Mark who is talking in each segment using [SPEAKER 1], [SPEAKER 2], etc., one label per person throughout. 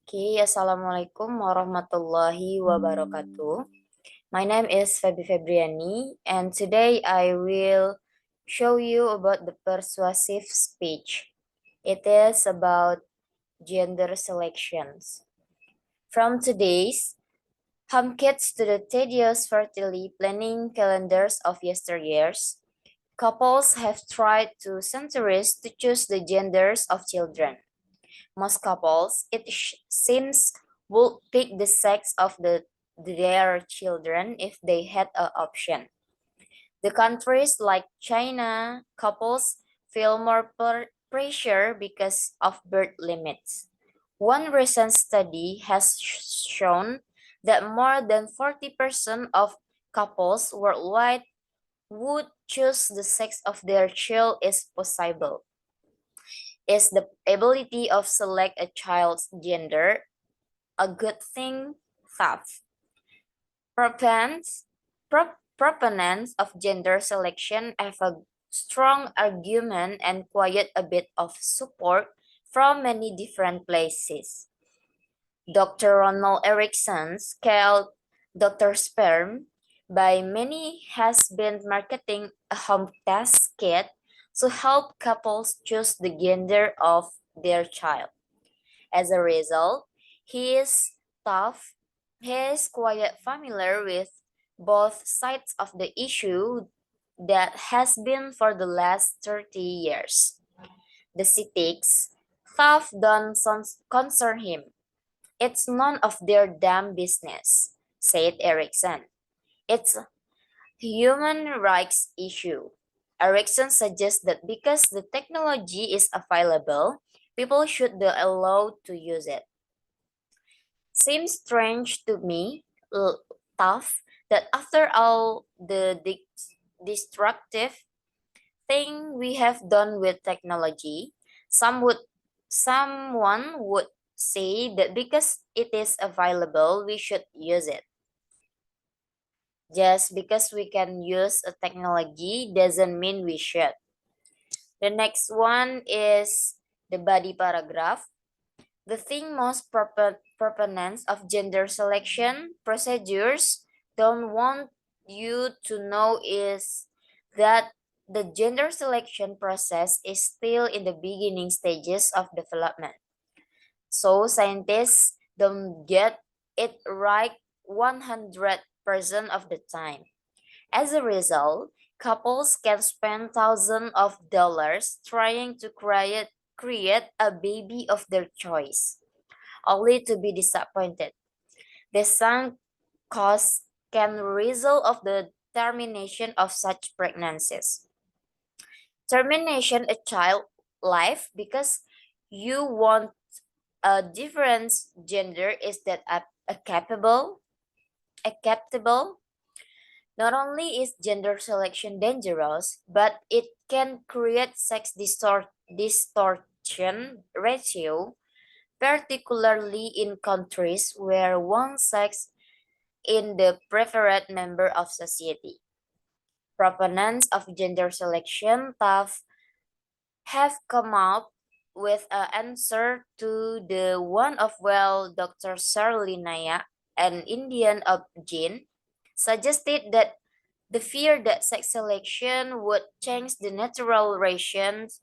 [SPEAKER 1] Assalamualaikum warahmatullahi wabarakatuh. My name is Feby Febriani, and today I will show you about the persuasive speech. It is about gender selections. From today's home kids to the tedious fertility planning calendars of yesteryears, couples have tried to centuries to choose the genders of children. Most couples, it seems, would pick the sex of their children if they had an option. The countries like China, couples feel more pressure because of birth limits. One recent study has shown that more than 40% of couples worldwide would choose the sex of their child is possible. Is the ability of select a child's gender a good thing? Tough. Proponents of gender selection have a strong argument and quite a bit of support from many different places. Dr. Ronald Erickson, called Dr. Sperm, by many has been marketing a home test kit to help couples choose the gender of their child. As a result, he is tough. He is quite familiar with both sides of the issue that has been for the last 30 years. The critics, tough don't concern him. It's none of their damn business, said Erickson. It's a human rights issue. Erickson suggests that because the technology is available, people should be allowed to use it. Seems strange to me, tough, that after all the destructive thing we have done with technology, someone would say that because it is available, we should use it. Just because we can use a technology doesn't mean we should. The next one is the body paragraph. The thing most proponents of gender selection procedures don't want you to know is that the gender selection process is still in the beginning stages of development. So scientists don't get it right 100% of the time. As a result, couples can spend thousands of dollars trying to create a baby of their choice, only to be disappointed. The sunk cost can result of the termination of such pregnancies. Termination a child life because you want a different gender is that acceptable? Not only is gender selection dangerous, but it can create sex distortion ratio, particularly in countries where one sex is the preferred member of society. Proponents of gender selection have come up with an answer to the one of Dr. Sarlinaya, an Indian origin, suggested that the fear that sex selection would change the natural rations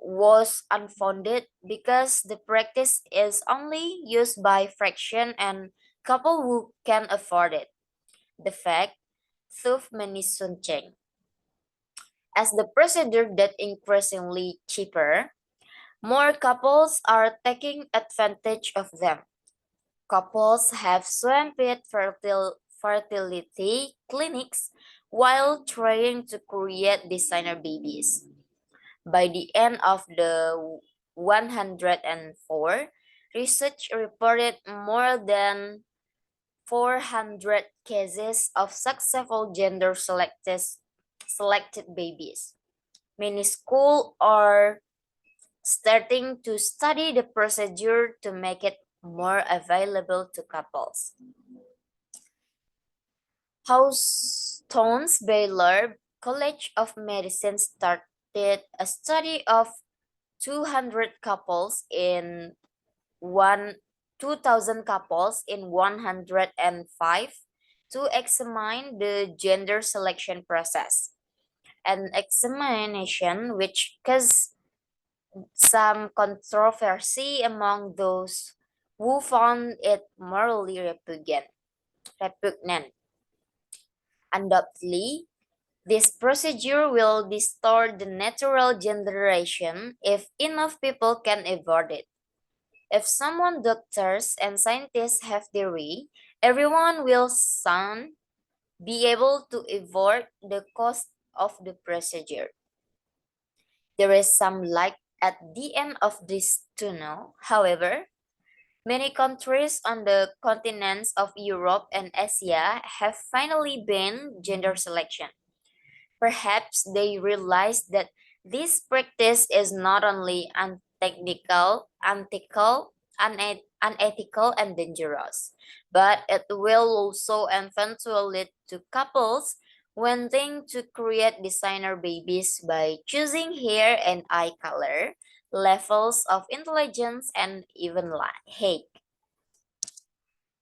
[SPEAKER 1] was unfounded because the practice is only used by fraction and couple who can afford it. The fact, thus many soon change. As the procedure that increasingly cheaper, more couples are taking advantage of them. Couples have swamped fertility clinics while trying to create designer babies. By the end of the 104, research reported more than 400 cases of successful gender selected babies. Many schools are starting to study the procedure to make it more available to couples. Houston's Baylor College of Medicine started a study of 200 couples in 2,000 couples in 105 to examine the gender selection process. An examination which caused some controversy among those who found it morally repugnant. Undoubtedly, this procedure will distort the natural generation if enough people can avoid it. If someone doctors and scientists have their way, everyone will soon be able to avoid the cost of the procedure. There is some light at the end of this tunnel. However, many countries on the continents of Europe and Asia have finally banned gender selection. Perhaps they realize that this practice is not only unethical and dangerous, but it will also eventually lead to couples wanting to create designer babies by choosing hair and eye color, levels of intelligence, and even height.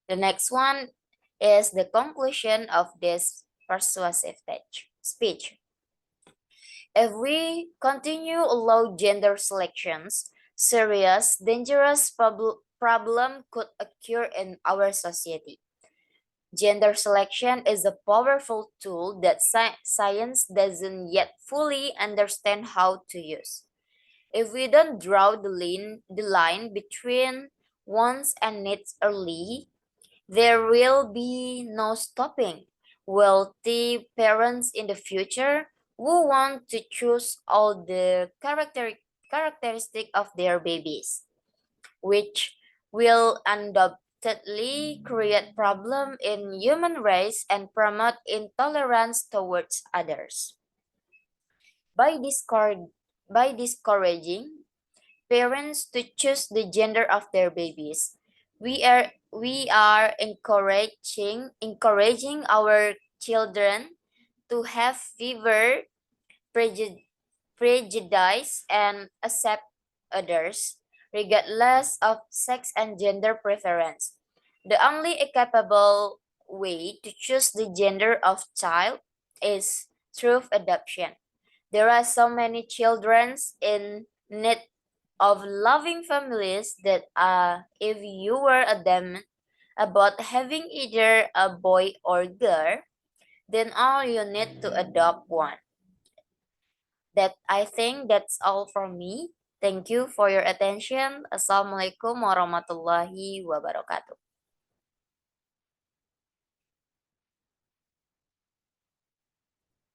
[SPEAKER 1] The next one is the conclusion of this persuasive speech. If we continue allow gender selections, serious, dangerous problem could occur in our society. Gender selection is a powerful tool that science doesn't yet fully understand how to use. If we don't draw the line between wants and needs early, there will be no stopping wealthy parents in the future who want to choose all the characteristic of their babies, which will undoubtedly create problem in human race and promote intolerance towards others. By, by discouraging parents to choose the gender of their babies, we are encouraging our children to have fever, prejudice, and accept others, regardless of sex and gender preference. The only capable way to choose the gender of child is through adoption. There are so many children in need of loving families that if you were adamant about having either a boy or girl, then all you need to adopt one. That I think that's all from me. Thank you for your attention. Assalamualaikum warahmatullahi wabarakatuh.